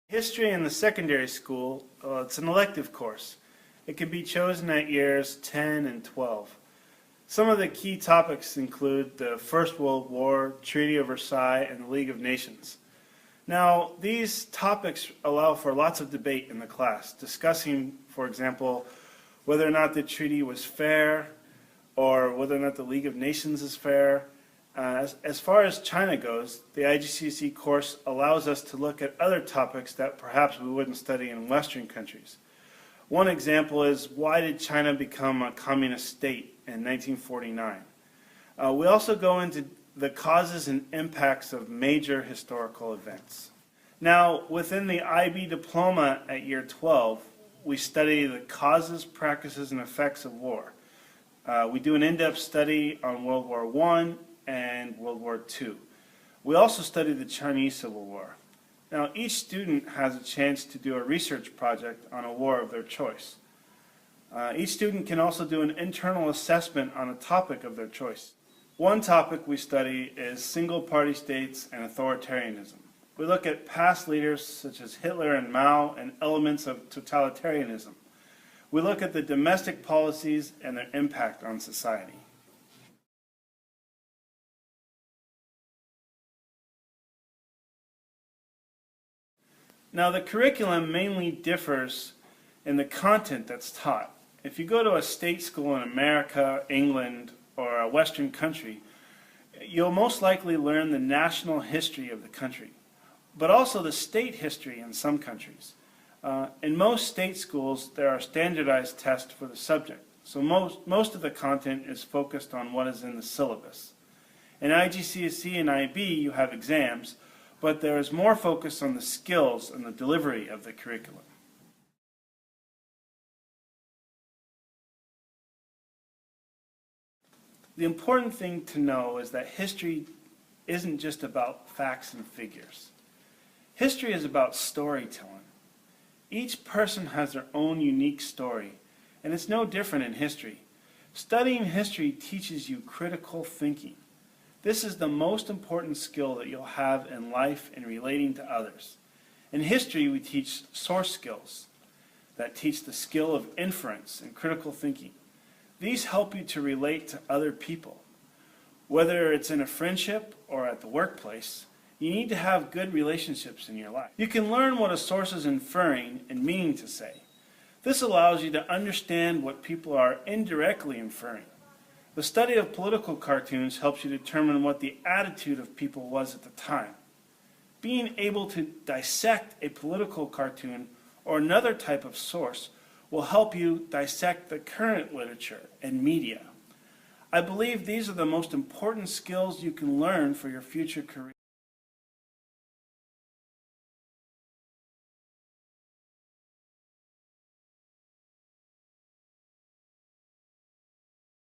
History in the secondary school, it's an elective course. It can be chosen at years 10 and 12. Some of the key topics include the First World War, Treaty of Versailles, and the League of Nations. Now, these topics allow for lots of debate in the class, discussing, for example, whether or not the treaty was fair, or whether or not the League of Nations is fair. As far as China goes, the YCIS course allows us to look at other topics that perhaps we wouldn't study in Western countries. One example is, why did China become a communist state in 1949? We also go into the causes and impacts of major historical events. Now, within the IB diploma at year 12, we study the causes, practices, and effects of war. We do an in-depth study on World War I and World War II. We also study the Chinese Civil War. Now, each student has a chance to do a research project on a war of their choice. Each student can also do an internal assessment on a topic of their choice. One topic we study is single-party states and authoritarianism. We look at past leaders such as Hitler and Mao and elements of totalitarianism. We look at the domestic policies and their impact on society. Now, the curriculum mainly differs in the content that's taught. If you go to a state school in America, England, or a Western country, you'll most likely learn the national history of the country, but also the state history in some countries. In most state schools, there are standardized tests for the subject, so most of the content is focused on what is in the syllabus. In IGCSE and IB, you have exams, but there is more focus on the skills and the delivery of the curriculum. The important thing to know is that history isn't just about facts and figures. History is about storytelling. Each person has their own unique story, and it's no different in history. Studying history teaches you critical thinking. This is the most important skill that you'll have in life in relating to others. In history, we teach source skills that teach the skill of inference and critical thinking. These help you to relate to other people. Whether it's in a friendship or at the workplace, you need to have good relationships in your life. You can learn what a source is inferring and meaning to say. This allows you to understand what people are indirectly inferring. The study of political cartoons helps you determine what the attitude of people was at the time. Being able to dissect a political cartoon or another type of source will help you dissect the current literature and media. I believe these are the most important skills you can learn for your future career.